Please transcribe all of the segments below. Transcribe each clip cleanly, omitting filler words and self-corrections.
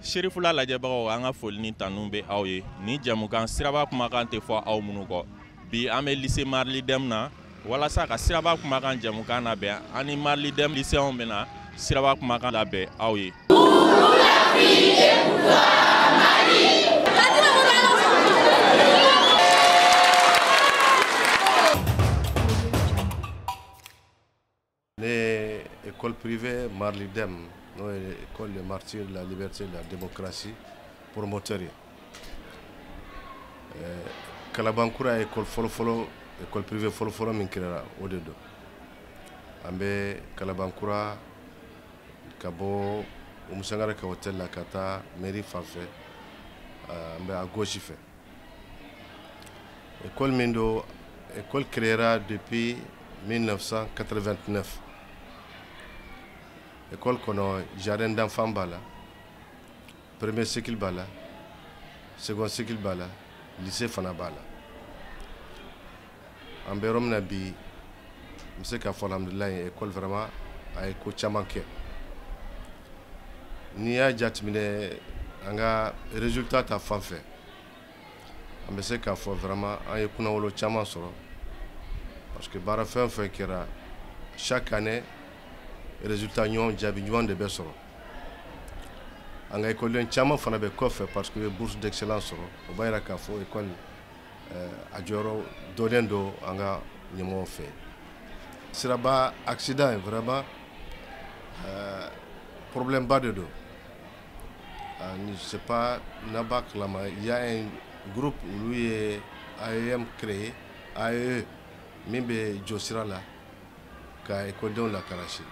Serifula lajɛbagaw an ka foli ni tanu bɛ aw ye ni jamukan siraba kumakan tɛ fɔ aw minnu kɔ bi an bɛ lycée Marlidem na walasa ka siraba kumakan jamukan labɛn an ni Marlidem lycéens bɛna siraba kumakan labɛn aw ye. L'école privée Marlidem, l'école des martyrs de la liberté et de la démocratie, promoteur. Kalabankura école folofolo, école privée folofolo minkira odedo. Ambe Kalabankura kabo umusangara ka hotel la kata mairie fanfɛ ambe à gauche fait. École Mindo, école créera depuis 1989. École kono jardin d'enfants bala, premier cycle bala, second cycle bala, lycée fana bala. En berom na bi, monsieur ka alhamdulillah école vraiment a école chamanke. Ni ya jatmine anga résultat ta fanfɛ. Monsieur ka fo vraiment a kuna wolo chaman soro. Parce que bara fɛn fɛn kɛra chaque année résultat ɲɔgɔn jaabi ɲuman de bɛ sɔrɔ an ka école caman fana bɛ kɔfɛ parce que bourse d'excellence sɔrɔ o b'a yira k'a fɔ école a jɔyɔrɔ dɔnnen don an ka ɲɛmɔgɔw fɛ siraba accident vraiment problème ba de don je sais pas n'a pas kalama il y a un groupe olu ye AEM créé AEE min bɛ jɔ sira la ka écoledenw lakalasi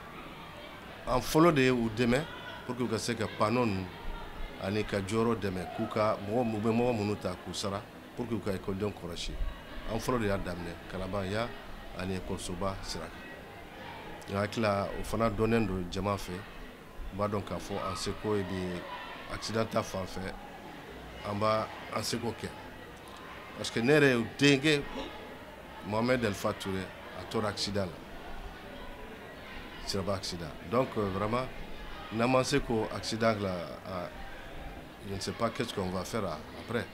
en fɔlɔ de u dɛmɛ pour que u ka se ka panneau ani ka jɔyɔrɔ dɛmɛ k'u ka mɔgɔ minnu ta k'u sara pour que u ka écoledenw kɔlɔsi an fɔlɔ de y'a daminɛ Kalabanya ani écolesoba sira kan n hakili la o fana dɔnnen don jama fɛ n b'a dɔn k'a fɔ an seko bi accident ta fan fɛ an b'a an seko kɛ parce que ne yɛrɛ denkɛ Mohamed Elfa Touré a tora accident là. C'est un accident. Donc vraiment, n'amant qu'au accident là, je ne sais pas qu'est-ce qu'on va faire après.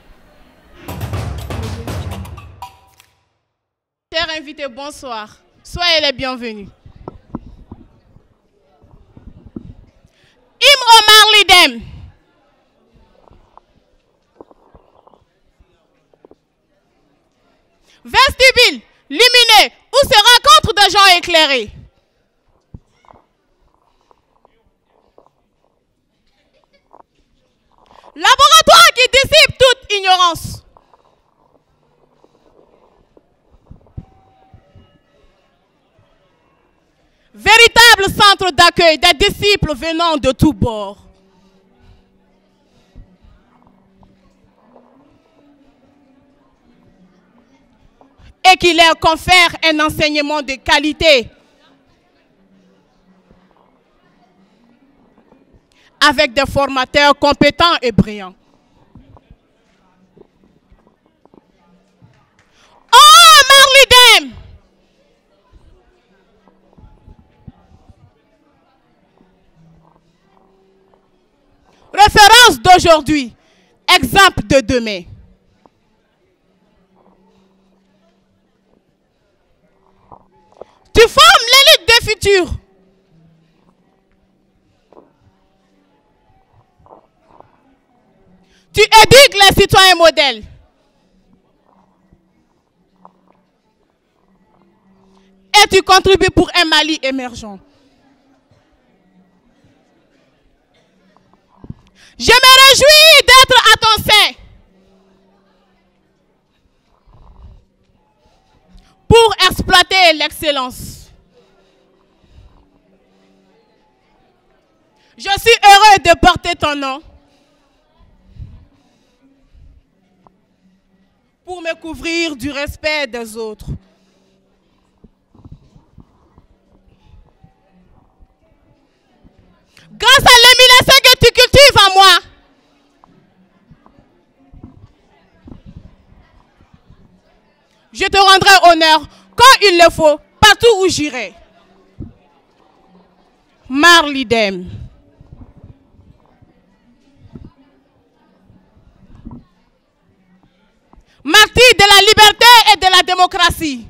Chers invités, bonsoir. Soyez les bienvenus. Imro Marlidem. Vestibule, lumineux, où se rencontrent des gens éclairés. Laboratoire qui dissipe toute ignorance. Véritable centre d'accueil des disciples venant de tous bords. Et qui leur confère un enseignement de qualité avec des formateurs compétents et brillants. Oh, Marlidem! Référence d'aujourd'hui, exemple de demain. Tu formes l'élite des futurs. Tu éduques les citoyens modèles. Et tu contribues pour un Mali émergent. Je me réjouis d'être à ton sein pour exploiter l'excellence. Je suis heureux de porter ton nom pour me couvrir du respect des autres. Grâce à l'émulation que tu cultives en moi, je te rendrai honneur quand il le faut, partout où j'irai. Marlidem. martyr de la liberté et de la démocratie.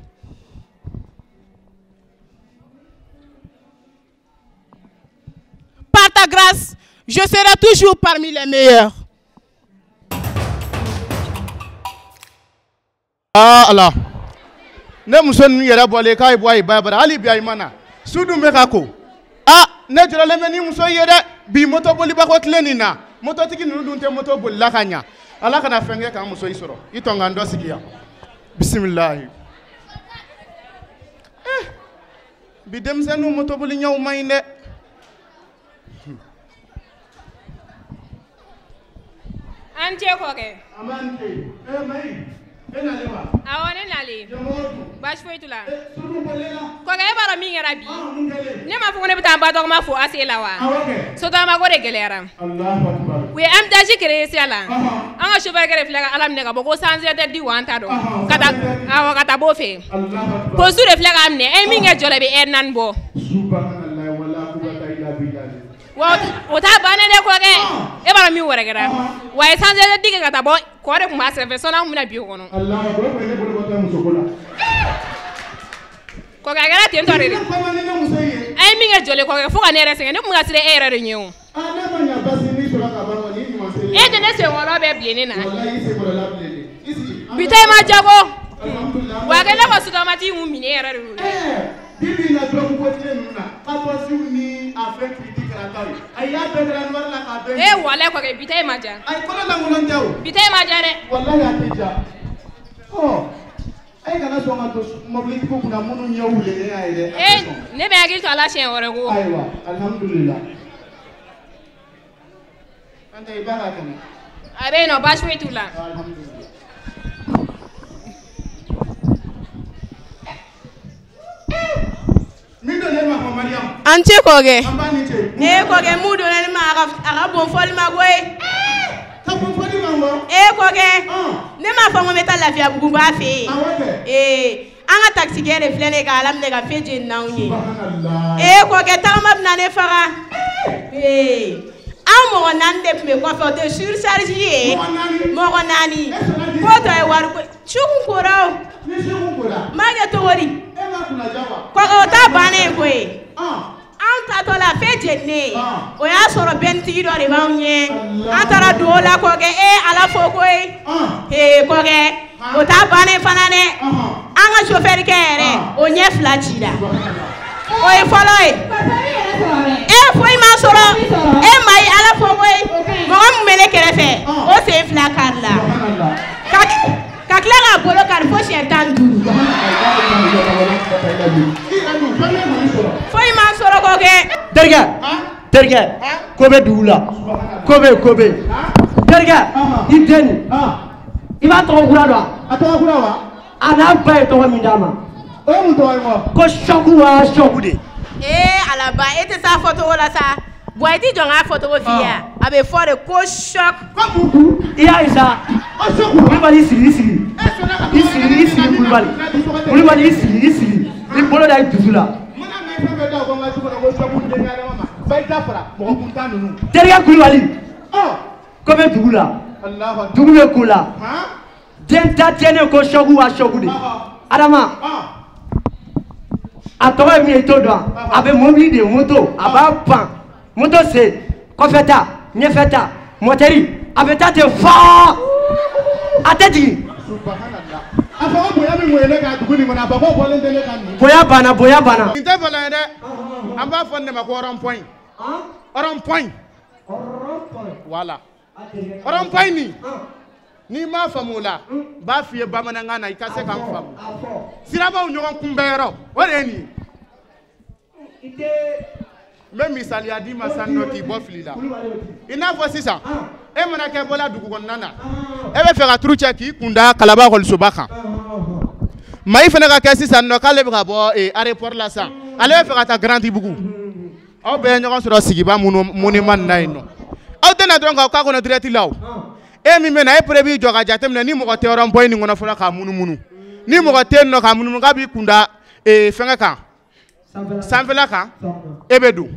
Par ta grâce, je serai toujours parmi les meilleurs. Ah Allah. Ne muso ninnu yɛrɛ bɔlen k'a ye bɔ a ye ba bara hali bi a ma na su dun bɛ ka ko ne jɔlen bɛ ni muso ye dɛ bi moto bolibako tile nin na mototigi ninnu dun tɛ moto bolila ka ɲa Ala kana fɛn kɛ k'an muso i sɔrɔ i tɔn ka n dɔ sigi yan bisimilahi bi denmisɛnninw moto boli ɲɛw man ɲi dɛ an cɛ kɔkɛ an b'an cɛ mayi awɔ ne nalen baasi foyi t'u la kɔkɛ e b'a dɔn min kɛra bi ne m'a fɔ ko ne bɛ taa n ba dɔgɔma fo ase la wa sotamako de gɛlɛyara u ye amidasi créé siya la an ka chauffeur kɛrɛ filɛ ka ala minɛ ka bɔ ko sanzɛ tɛ di wa an t'a dɔn ka taa b'o fɛ police de filɛ k'a minɛ e min kɛ jɔlɛ bɛ heure 4 bɔ o t'a bannen dɛ kɔkɛ e b'a dɔn min wɛrɛ kɛra wa a ye sanzɛ tɛ di kɛ ka taa bɔ kɔ de tun b'a sɛbɛn sɔnni an tun bɛna bi o kɔnɔ kɔkɛ a kɛra ten tɔ de a ye min kɛ jɔlen kɔkɛ fo ka ne yɛrɛ sɛgɛn ne tun ka siran e yɛrɛ de ɲɛ o e tɛ ne senkɔrɔ bɛɛ bilen ne na bi ta ma jago wa a kɛ ne ka sotamati kun minɛ e yɛrɛ de don bibi na dɔn ko tile ninnu na patɔsiw ni a fɛn critique kɛra taw ye a y'a bɛɛ kɛra noir la k'a bɛɛ walayi kɔkɛ bi ta ma ja a ye kɔnɔ lankolon tɛ o bi ta ma ja dɛ walayi a tɛ ja a ye kana sɔn ka don mobilitigiw kunna minnu ɲɛ wulilen y'a ye dɛ ne bɛ hakili to a la siɲɛ wɛrɛ ko ayiwa alhamdulila an tɛ i ba ka kɛnɛ a bɛ yen nɔ baasi foyi t'u la alhamdulila An cɛ kɔkɛ kɔkɛ mun donna ne ma a ka bon fɔli ma koyi kɔkɛ ne m'a fɔ ko n bɛ taa Lafiyabugu ba fɛ yen an ka taxikɛ de filɛ ne ka ala minɛ ka fɛn jeni n'anw ye kɔkɛ tagama bɛna ne faga an mɔgɔ 4 de tun bɛ kɔfɛ o tɛ surcharge ye mɔgɔ 4 ko tɔ ye wari ko sugu kora o n b'a kɛ cogo di kɔkɛ o t'a bannen koyi an tatɔ la fɛn jeninen o y'a sɔrɔ bɛnitigi dɔ de b'anw ɲɛ an taara don o la kɔkɛ ala fo koyi kɔkɛ o t'a bannen fana dɛ an ka chauffeur kɛ yɛrɛ o ɲɛ 2 cira o ye fɔlɔ ye foyi ma sɔrɔ mayi ala fo koyi mɔgɔ min bɛ ne kɛrɛfɛ o sen 2 karila ka tila k'a bolo kari fo siɲɛ 15 foyi ma sɔrɔ kɔkɛ terikɛ ko bɛ dugu la ko bɛ terikɛ i den i b'a tɔgɔ kura dɔn a tɔgɔ kura wa a n'a ba ye tɔgɔ min d'a ma o ye mun tɔgɔ ye ma ko sɔku wa sɔku de alaba e tɛ s'a fɔ cogo la sa bon i tɛ jɔn k'a fɔ cogo f'i ye a bɛ fɔ de ko choc i y'a ye sa Kulibali i sigi Kulibali i sigi i bolo da i dusu la terikɛ Kulibali ko bɛ dugu la dugu bɛ ko la den ta tɛ ne ko sɔku wa sɔku de Adama a tɔgɔ ye min ye i t'o dɔn a bɛ mobili de moto a b'a pan moto sen kɔfɛ ta ɲɛfɛ ta mɔtɛri a bɛ taa ten faa a tɛ jigin a fɔ ko bonya min mun ye ne ka dugu nin kɔnɔ a fɔ ko bɔlen tɛ ne ka nin bonya banna nin tɛ bala ye dɛ an b'a fɔ nin de ma ko rond-point voilà rond-point nin n'i m'a faamu o la n b'a f'i ye bamanankan na i ka se k'an faamu sirabaw ɲɔgɔn kunbɛnyɔrɔ o de ye nin ye n bɛ misaliya d'i ma sisan nɔ k'i bɔ fili la i n'a fɔ sisan e mana kɛ bɔla dugu kɔnɔna na e bɛ fɛ ka turu cɛ k'i kun da Kalaba ekɔlisoba kan Mayi fana ka kɛ sisan nɔ k'ale bɛ ka bɔ aéroport la sisan ale bɛ fɛ ka taa Grand Ibugu aw bɛɛ ye ɲɔgɔn sɔrɔ sigiba monument nin na yen nɔ aw tɛna dɔrɔn k'a kɔnɔ direct la o e min bɛ na e pere b'i jɔ ka jateminɛ ni mɔgɔ tɛ rond-point nin kɔnɔ fɔlɔ k'a munumunu ni mɔgɔ tɛ yen nɔ k'a munumunu k'a b'i kun da fɛngɛ kan sanfɛla kan e bɛ don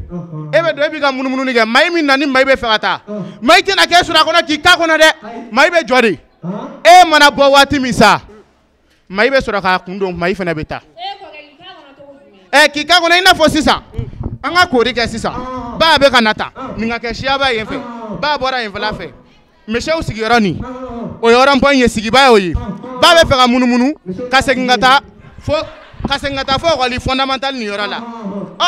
e b'i ka munumunu kɛ Mayi min na ni Mayi bɛ fɛ ka taa Mayi tɛna k'e sɔrɔ a kɔnɔ k'i k'a kɔnɔ dɛ Mayi bɛ jɔ de e mana bɔ waati min sa Mayi bɛ sɔrɔ k'a kun don Mayi fana bɛ taa k'i ka kɔnɔ i n'a fɔ sisan an ka koori kɛ sisan ba bɛ ka na ta nin ka kɛ siyaba yen fɛ ba bɔra yen fɛla fɛ misiw sigiyɔrɔ nin o yɔrɔ pɔn ye sigiba y'o ye ba bɛ fɛ ka munumunu ka segin ka taa fo ekɔli fondamental nin yɔrɔ la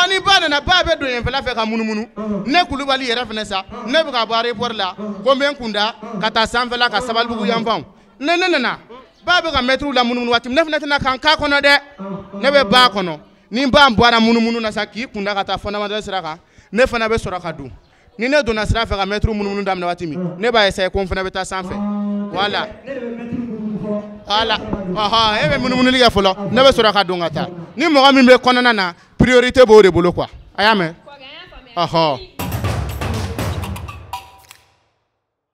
ni ba nana ba bɛ don yen fɛla fɛ ka munumunu ne Kulubali yɛrɛ fɛnɛ sa ne bɛ ka bɔ aéroport la ko n bɛ n kunda ka taa sanfɛla ka Sabalibugu yanfanw ne nana ba bɛ ka mɛtiriw la munumunu waati ne fɛnɛ tɛna kan k'a kɔnɔ dɛ ne bɛ ba kɔnɔ ni ba bɔra munumunu na sa k'i kunda ka taa fondamental sira kan ne fana bɛ sɔrɔ ka don ni ne donna sira fɛ ka mɛtiriw munumunu daminɛ waati min ne b'a essayer ko n fana bɛ taa sanfɛ voilà e bɛ munumunu kɛ fɔlɔ ne bɛ sɔrɔ ka don ka taa ni mɔgɔ min bɛ kɔnɔna na priorité b'o de bolo quoi a y'a mɛn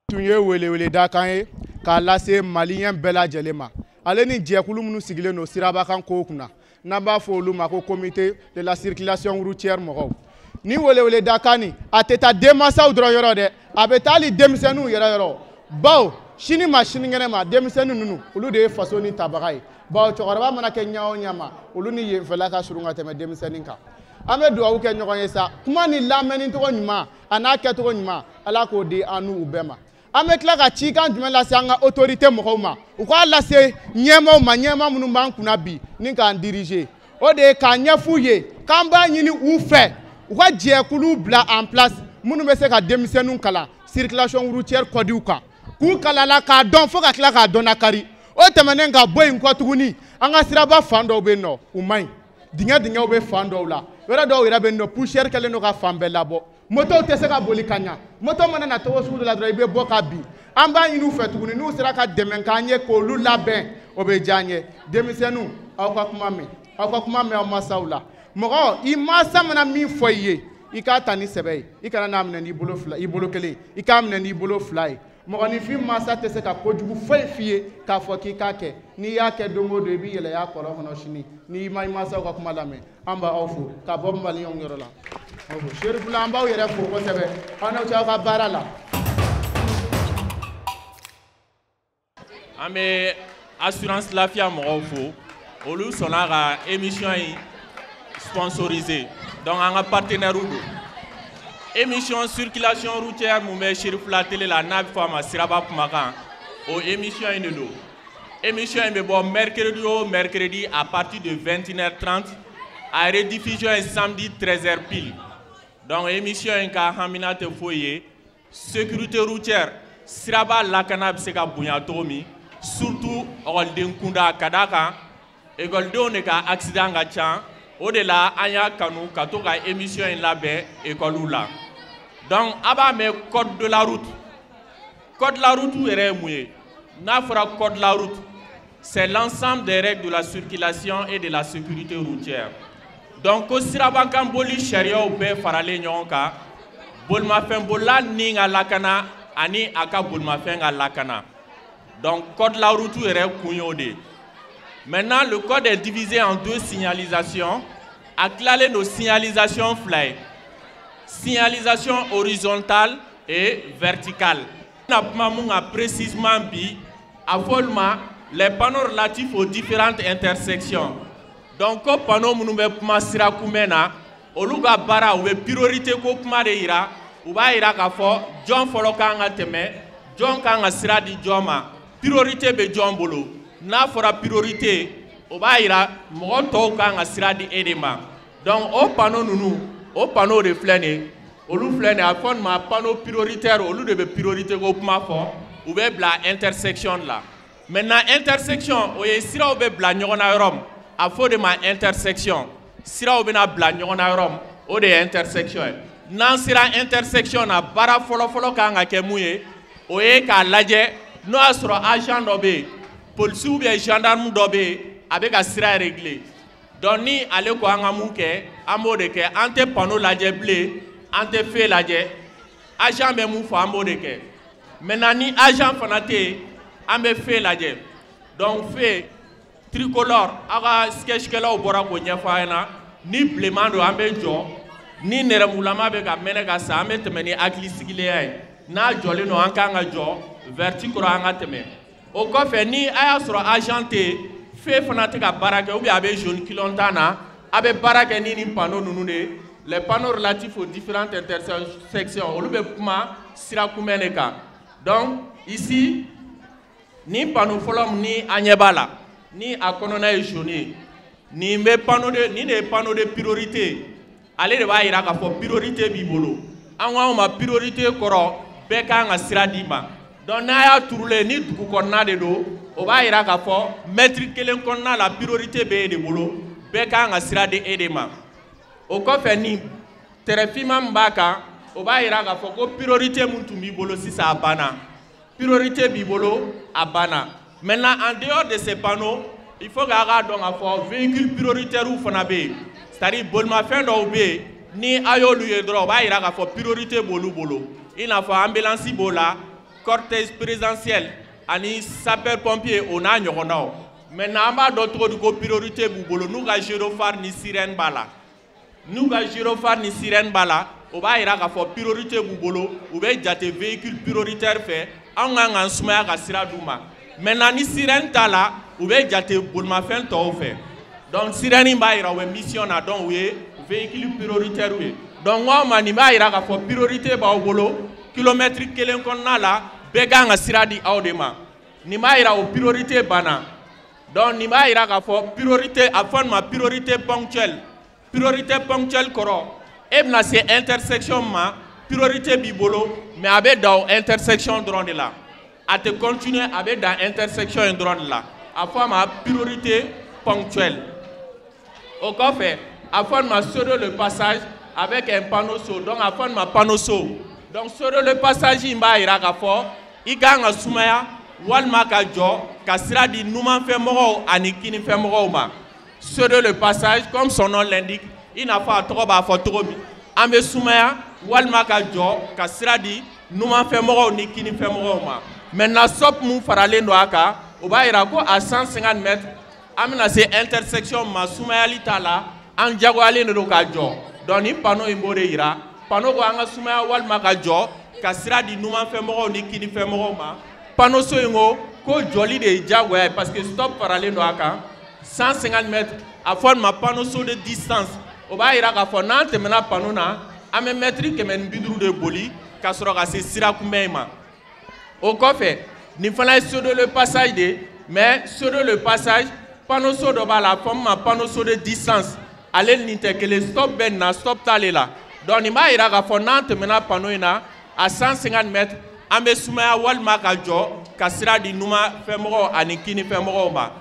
tun ye welewele da kan ye k'a lase maliyɛn bɛɛ lajɛlen ma ale ni jɛkulu minnu sigilen don sirabakan kow kunna n'an b'a fɔ olu ma ko comité de la circulation routière mɔgɔw ni welewele da kan nin a tɛ taa denmansaw dɔrɔn yɔrɔ dɛ a bɛ taa hali denmisɛnninw yɛrɛ yɔrɔ bawo sini ma sinikɛnɛ ma denmisɛnnin ninnu olu de ye faso ni tabaga ye bawo cɛkɔrɔba mana kɛ ɲa o ɲa ma olu ni yenfɛla ka surun ka tɛmɛ denmisɛnnin kan an bɛ dugawu kɛ ɲɔgɔn ye sa kuma ni lamɛnni tɔgɔ ɲuman a n'a kɛcogo ɲuman Ala k'o di an n'u bɛɛ ma an bɛ tila ka cikan jumɛn lase an ka autorité mɔgɔw ma u k'a lase ɲɛmaaw ma ɲɛmaa minnu b'an kunna bi ni k'an diriger o de ye k'a ɲɛf'u ye k'an b'a ɲini u fɛ u ka jɛkulu bila en place minnu bɛ se ka denmisɛnninw kalan circulation routière codiw kan k'u kalala k'a dɔn fo ka tila k'a dɔn nakari o tɛmɛnen ka bɔ yen kɔ tuguni an ka siraba fan dɔw bɛ yen nɔ u man ɲi dingɛw bɛ fan dɔw la yɔrɔ dɔw yɛrɛ bɛ yen nɔ poussière kɛlen don ka fan bɛɛ labɔ motow tɛ se ka boli ka ɲa moto mana na togo sugu dɔ la dɔrɔn i bɛ bɔ ka bin an b'a ɲini u fɛ tuguni n'u sera ka dɛmɛ k'an ye k'olu labɛn o bɛ diya an ye denmisɛnninw aw ka kuma mɛn aw masaw la mɔgɔ i mansa mana min fɔ i ye i k'a ta ni sɛbɛ ye i kana n'a minɛ n'i bolo fila i bolo kelen i k'a minɛ n'i bolo fila ye mɔgɔninfin mansa tɛ se ka kojugu foyi f'i ye k'a fɔ k'i k'a kɛ n'i y'a kɛ don o don i b'i yɛlɛ kɔrɔ kɔnɔ sini n'i ma i mansaw ka kuma lamɛn an b'aw fo ka bɔ maliyɛnw yɔrɔ la Serifula an b'aw yɛrɛ fo kosɛbɛ aw n'aw cɛ aw ka baara la an bɛ assurance lafiya mɔgɔw fo olu sɔnna ka émission in sponsoriser donc an ka partenaire don émission circulation routière mun bɛ Serifula télé la n'a bɛ fɔ a ma siraba kumakan o émission in de don émission in bɛ bɔ mercredi o mercredi à partir de 21h30 a rediffusion est samedi 13h pile donc émission in ka hamina tɛ foyi ye sécurité routière siraba lakana bɛ se ka bonya cogo min surtout ekɔliden kunda ka d'a kan ekɔlidenw de ka accident ka ca o de la an y'a kanu ka to ka émission in labɛn ekɔliw la donc a b'a mɛn code de la route yɛrɛ ye mun ye n'a fɔra code de la route c'est l'ensemble des règles de la circulation et de la sécurité routière donc ko sirabakan boli sariyaw bɛɛ faralen ɲɔgɔn kan bolimafɛnbolila ni ka lakana ani a ka bolimafɛn ka lakana donc code de la route yɛrɛ kun y'o de ye maintenant le code est divisé en deux signalisations a tilalen don signalisation fila ye signalisation horizontale et verticale na kuma mun kan précisément bi a fɔ olu ma les panneaux relatifs aux différentes intersections donc ko panneau minnu bɛ kuma sira kunbɛn na olu ka baara u bɛ priorité ko kuma de yira u b'a yira k'a fɔ jɔn fɔlɔ kan ka tɛmɛ jɔn kan ka sira di jɔn ma priorité bɛ jɔn bolo n'a fɔra priorité o b'a yira mɔgɔ tɔw kan ka sira di e de ma donc o panneau ninnu o panneau de filɛ nin ye olu filɛ nin ye a fɔ nin ma panneau prioritaire olu de bɛ priorité ko kuma fɔ u bɛ bila intersection la maintenant intersection o ye siraw bɛ bila ɲɔgɔn na yɔrɔ min a fɔ de ma intersection siraw bɛna bila ɲɔgɔn na yɔrɔ min o de ye intersection ye n'an sera intersection na baara fɔlɔ-fɔlɔ kan ka kɛ mun ye o ye k'a lajɛ n'o y'a sɔrɔ agent dɔ bɛ yen polisi ou bien gendarme dɔ bɛ yen a bɛ ka sira régler donc ni ale ko an ka mun kɛ an b'o de kɛ an tɛ panneau lajɛ bilen an tɛ feu lajɛ agent bɛ mun fɔ an b'o de kɛ maintenant ni agent fana tɛ yen an bɛ feu lajɛ donc feu tricolore aw ka sketchkɛlaw bɔra k'o ɲɛfɔ an ɲɛna ni bilenman don an bɛ jɔ ni nɛrɛmugulama bɛ ka mɛnɛ ka sa an bɛ tɛmɛ ni hakilisigilenya ye n'a jɔlen don an kan ka jɔ verti kɔrɔ an ka tɛmɛ o kɔfɛ ni a y'a sɔrɔ agent tɛ fe fana tɛ ka baara kɛ ou bien a bɛ jaune kilontan na a bɛ baara kɛ ni nin panneau ninnu de les panneaux relatifs aux différentes intersections olu bɛ kuma sira kunbɛn de kan donc ici ni panneau fɔlɔ min ni a ɲɛ b'a la ni a kɔnɔna ye jaune ye nin de ye panneau de priorité ale de b'a yira k'a fɔ priorité b'i bolo an ko anw ma priorité kɔrɔ bɛɛ kan ka sira d'i ma donc n'a y'a turulen ni dugu kɔnɔna de don o b'a yira k'a fɔ mètre kelen kɔnɔna la priorité bɛ e de bolo bɛɛ kan ka sira di e de ma o kɔfɛ ni tɛrɛfinma min b'a kan o b'a yira k'a fɔ ko priorité min tun b'i bolo sisan a banna priorité b'i bolo a banna maintenant en dehors de ces panneaux il faut k'a k'a dɔn k'a fɔ véhicule prioritaire fana bɛ yen c'est-à-dire bolimafɛn dɔw bɛ yen ni a y'olu ye dɔrɔn o b'a yira k'a fɔ priorité b'olu bolo i n'a fɔ ambulance b'o la cortège présidentiel ani sapeur pompier o n'a ɲɔgɔnnaw maintenant an b'a dɔn cogo di ko priorité b'u bolo n'u ka gyrophare ni sirène b'a la n'u ka gyrophare ni sirène b'a la o b'a yira k'a fɔ priorité b'u bolo u bɛ jate véhicule prioritaire fɛ anw kan k'an sumaya ka sira d'u ma maintenant ni sirène t'a la u bɛ jate bolimafɛn tɔw fɛ donc sirène b'a yira u bɛ mission na donc u ye véhicule prioritaire ye donc anw ma nin b'a yira k'a fɔ priorité b'aw bolo kilomètre kelen kɔnɔna la bɛɛ kan ka sira di aw de ma nin b'a yira o priorité banna donc nin b'a yira k'a fɔ priorité a fɔ nin ma priorité ponctuelle kɔrɔ e bɛna se intersection ma priorité b'i bolo mais a bɛ dan o intersection dɔrɔn de la a tɛ continuer a bɛ dan intersection in dɔrɔn de la a fɔ a ma priorité ponctuelle o kɔfɛ a fɔ nin ma sur le passage avec un panneau saut donc a fɔ nin ma panneau saut donc sur le passage in b'a yira k'a fɔ i kan ka sumaya walima ka jɔ ka sira di numanfɛmɔgɔw ani kinifɛmɔgɔw ma sur le passage comme son nom l'indique i n'a fɔ a tɔgɔ b'a fɔ cogo min an bɛ sumaya walima ka jɔ ka sira di numanfɛmɔgɔw ni kinifɛmɔgɔw ma maintenant stop mun faralen don a kan o b'a yira ko à 150 mètres an bɛna se intersection ma sumayali t'a la an jagoyalen de don ka jɔ donc ni panneau in b'o de yira panneau ko an ka sumaya walima ka jɔ ka sira di numanfɛmɔgɔw ni kinifɛmɔgɔw ma panneau so in ko jɔli de ye jagoya ye parce que stop faralen don a kan 150 mètres a fɔ nin ma panneau so de distance o b'a yira k'a fɔ n'an tɛmɛna panneau na an bɛ mètre 150 de boli ka sɔrɔ ka se sira kunbɛn in ma o kɔfɛ nin fana ye saut de le passage de mais saut de le passage panneau so dɔ b'a la a fɔ min ma panneau so de distance ale nin tɛ kelen stop bɛ nin na stop t'ale la donc nin b'a yira k'a fɔ n'an tɛmɛna panneau in na à 150 mètres an bɛ sumaya walima ka jɔ ka sira di numanfɛmɔgɔw ani kinifɛmɔgɔw ma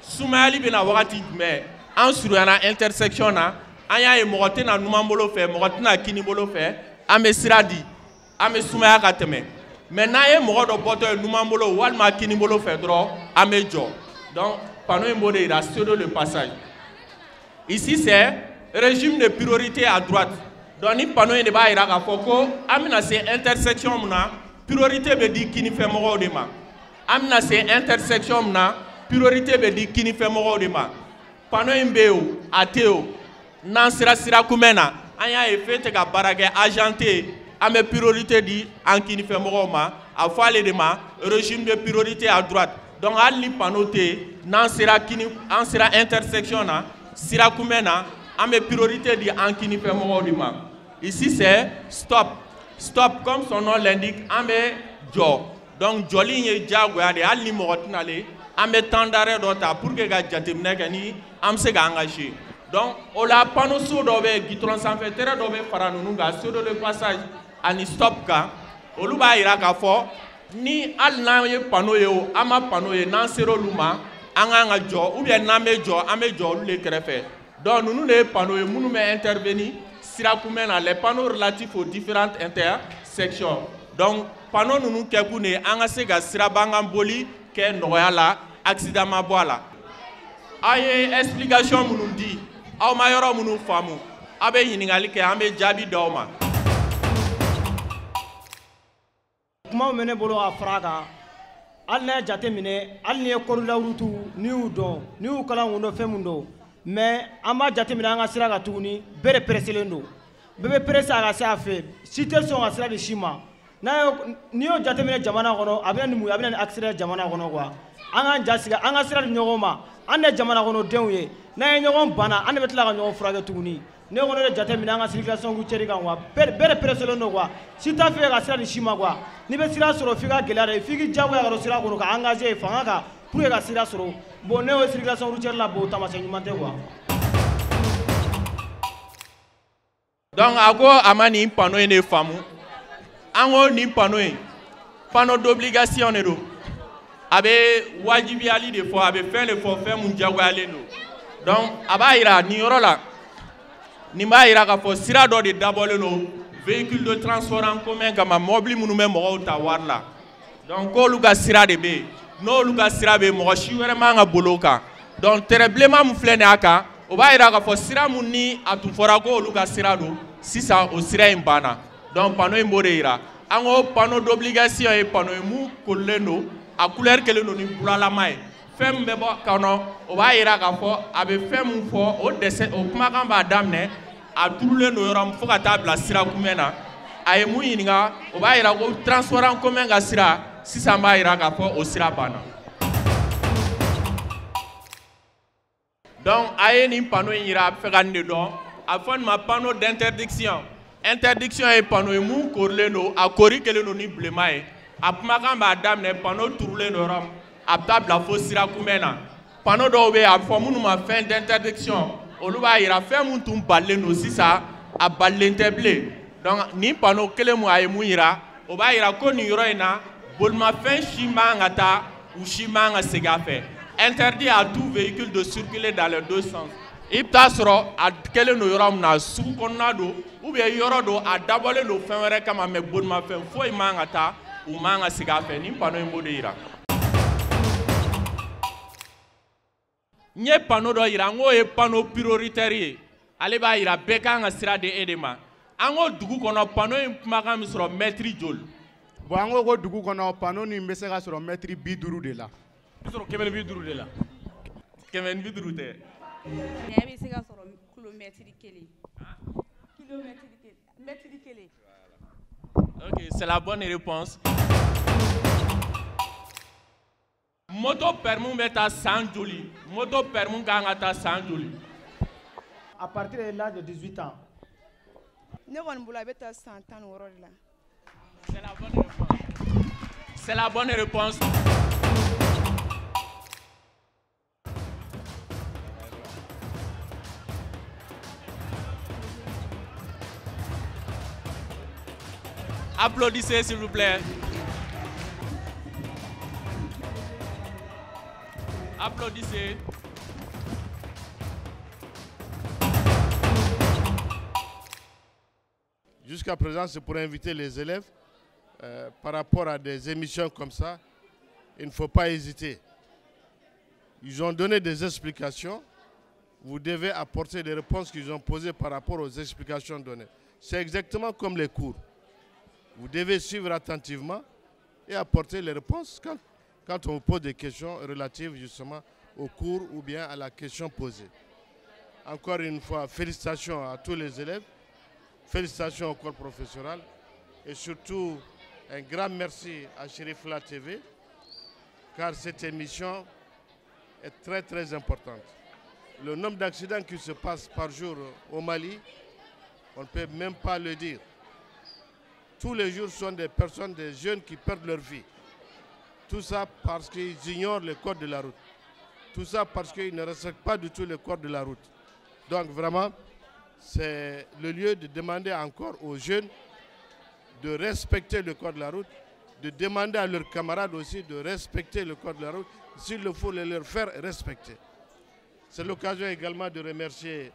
sumayali bɛna wagati jumɛn an surunyana intersection na an y'a ye mɔgɔ tɛna numan bolo fɛ mɔgɔ tɛna kini bolo fɛ an bɛ sira di an bɛ sumaya ka tɛmɛ mais n'an ye mɔgɔ dɔ bɔtɔ ye numan bolo walima kini bolo fɛ dɔrɔn an bɛ jɔ donc panneau in b'o de yira sur le passage ici c'est régime de priorité à droite donc ni panneau in de b'a yira k'a fɔ ko an bɛna se intersection min na priorité bɛ di kinifɛmɔgɔw de ma an bɛna se intersection min na priorité bɛ di kinifɛmɔgɔw de ma panneau in bɛ yen o a tɛ yen o n'an sera sira kunbɛn na an y'a ye fɛn tɛ ka baara kɛ agent tɛ yen an bɛ priorité di an kinifɛmɔgɔw ma a fɔ ale de ma régime de priorité à droite donc hali ni panneau tɛ yen n'an sera intersection na sira kunbɛn na an bɛ priorité di an kinifɛmɔgɔw de ma ici c'est stop comme son nom l'indique an bɛ jɔ donc jɔli in ye diyagoya de ye hali ni mɔgɔ tɛna ale an bɛ temps d'arrêt dɔ ta pour que ka jateminɛ kɛ ni an bɛ se ka engager donc o la panneau so dɔ bɛ gitɔrɔn sanfɛ tɛrɛ dɔ bɛ fara ninnu kan sur le passage ani stop kan olu b'a yira k'a fɔ ni hali n'an ye panneau ye o an ma panneau ye n'an sera olu ma an k'an ka jɔ ou bien n'an bɛ jɔ an bɛ jɔ olu de kɛrɛfɛ donc ninnu de ye panneau ye minnu bɛ intervenir sira kunbɛn na les panneaux relatifs aux différentes intersections donc panneau ninnu kɛkun de ye an ka se ka sirabankan boli kɛ nɔgɔya la accident ma bɔ a la aw ye explication minnu di aw ma yɔrɔ minnu faamu aw bɛ ɲininkali kɛ an bɛ jaabi d'aw ma. kuma min bɛ ne bolo ka fara a kan hali n'a ye jate minɛ hali ni ye kɔrɔla rutu n'i y'u dɔn n'i y'u kalan kun dɔn fɛn mun don mais an b'a jate minɛ an ka sira kan tuguni bɛɛ de presselen don bɛɛ bɛ presse a ka se a fɛ si tɛ sɔn ka sira di si ma n'i y'o jateminɛ jamana kɔnɔ a bɛ na ni accident jamana kɔnɔ quoi an k'an jasigi an ka sira di ɲɔgɔn ma an de jamana kɔnɔdenw ye n'an ye ɲɔgɔn banna an de bɛ tila ka ɲɔgɔn furakɛ tuguni ne kɔni de jateminɛ an ka circulation routière kan quoi bɛɛ de presselen don quoi si t'a fɛ ka sira di si ma quoi n'i bɛ sira sɔrɔ f'i ka gɛlɛya de f'i k'i jagoya ka don sira kɔnɔ ka engagé fanga kan pour que ka sira sɔrɔ bon ne y'o circulation routière la bon taamasiyɛn ɲuman tɛ quoi. Donc a ko a ma nin panneau in de faamu an ko nin panneau in panneau d'obligation de don a bɛ wajibiyali de fɔ a bɛ fɛn de fɔ fɛn mun jagoyalen don donc a b'a yira nin yɔrɔ la nin b'a yira k'a fɔ sira dɔ de dabɔlen don véhicule de transport en commun kama mɔbili minnu bɛ mɔgɔw ta wari la donc k'olu ka sira de bɛ yen n'olu ka sira bɛ yen mɔgɔ si wɛrɛ man ka bolo o kan donc terrain bilenman mun filɛ nin y'a kan o b'a yira k'a fɔ sira mun ni a tun fɔra ko olu ka sira don sisan o sira in banna donc panneau in b'o de yira an ko panneau d'obligation ye panneau ye mun kolilen don a couleur kelen don ni bulalama ye fɛn min bɛ bɔ kɔnɔ o b'a yira k'a fɔ a bɛ fɛn mun fɔ o dɛsɛ o kumakan b'a daminɛ a turulen don yɔrɔ min fo ka taa bila sira kunbɛn na a ye mun ɲininka o b'a yira ko transport en commun ka sira sisan b'a yira k'a fɔ o sira banna donc a ye nin panneau in yira a bɛ fɛ ka nin de dɔn a fɔ nin ma panneau d'interdiction interdiction ye panneau ye mun korilen don a kori kelen don ni bilenman ye a kumakan b'a daminɛ panneau turulen don yɔrɔ min a bɛ taa bila fo sira kunbɛn na panneau dɔw bɛ yen a bɛ fɔ minnu ma fɛn d'interdiction olu b'a yira fɛn mun tun balilen don sisan a balilen tɛ bilen donc nin panneau kelen mun a ye mun yira o b'a yira ko nin yɔrɔ in na bolimafɛn si man ka taa u si man ka segin a fɛ interdit à tout véhicule de circuler dans les deux sens i bɛ taa sɔrɔ a kɛlen don yɔrɔ min na sugu kɔnɔna don ou bien yɔrɔ don a dabɔlen don fɛn wɛrɛ kama mais bolimafɛn foyi man ka taa u man ka segin a fɛ nin panneau in b'o de yira. n ye panneau dɔ yira n k'o ye panneau prioritaire ye ale b'a yira bɛɛ kan ka sira di e de ma an ko dugu kɔnɔ panneau in kumakan bɛ sɔrɔ mètre joli. bon an ko dugu kɔnɔ panneau nin bɛ se ka sɔrɔ mètre 50 de la. bɛ sɔrɔ 150 de la. 150 tɛ. ɲɛ bɛ se ka sɔrɔ kilomètre kelen. mètre kelen. ok c'est la bonne réponse. moto permis bɛ taa san joli moto permis kan ka taa san joli. à partir de l'âge de 18 ans. ne kɔni bolo a bɛ taa san 16 de la. c'est la bonne réponse. c'est la bonne réponse. Applaudissez s'il vous plaît. Applaudissez. Jusqu'à présent, c'est pour inviter les élèves par rapport à des émissions comme ça. Il ne faut pas hésiter. Ils ont donné des explications. Vous devez apporter des réponses qu'ils ont posées par rapport aux explications données. C'est exactement comme les cours. Vous devez suivre attentivement et apporter les réponses quand on vous pose des questions relatives justement au cours ou bien à la question posée. Encore une fois, félicitations à tous les élèves, félicitations au corps professoral et surtout un grand merci à Chérifla TV car cette émission est très très importante. Le nombre d'accidents qui se passent par jour au Mali, on ne peut même pas le dire. Tous les jours sont des personnes, des jeunes qui perdent leur vie. Tout ça parce qu'ils ignorent le code de la route. Tout ça parce qu'ils ne respectent pas du tout le code de la route. Donc vraiment, c'est le lieu de demander encore aux jeunes de respecter le code de la route, de demander à leurs camarades aussi de respecter le code de la route, s'il le faut le leur faire respecter. C'est l'occasion également de remercier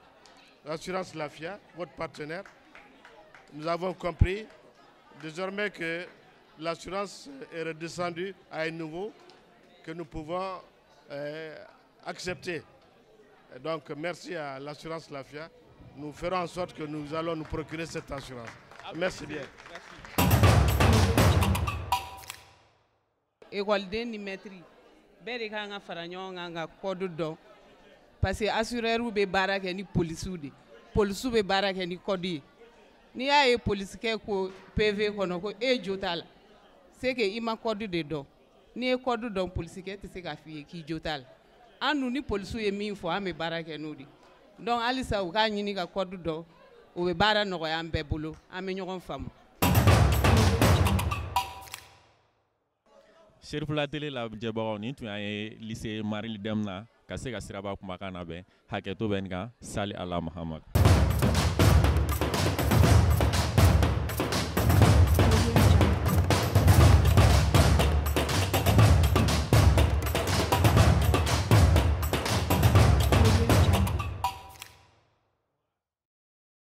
l'assurance Lafia, votre partenaire. Nous avons compris désormais que l'assurance est redescendue à un niveau que nous pouvons accepter. Et donc merci à l'assurance Lafia. Nous ferons en sorte que nous allons nous procurer cette assurance. Merci bien. École ni maîtrise. Bɛɛ de kan ka fara ɲɔgɔn kan ka code dɔn parce que assureurs bɛ baara kɛ ni policiers de policiers bɛ baara kɛ ni code ye n'i y'a ye polisikɛ ko PV kɔnɔ ko e jo t'a la c'est que i ma code de dɔn n'i ye code dɔn polisikɛ tɛ se k'a f'i ye k'i jo t'a la an dun ni polisiw ye min fɔ an bɛ baara kɛ n'o de donc halisa u k'a ɲini ka code dɔn o bɛ baara nɔgɔya an bɛɛ bolo an bɛ ɲɔgɔn faamu. Sherifula télé la jɛbagaw nin tun ye lycée Marili Dɛmu na ka se ka siraba kumakan labɛn hakɛto bɛ nin kan Sali Ala Mahamadu.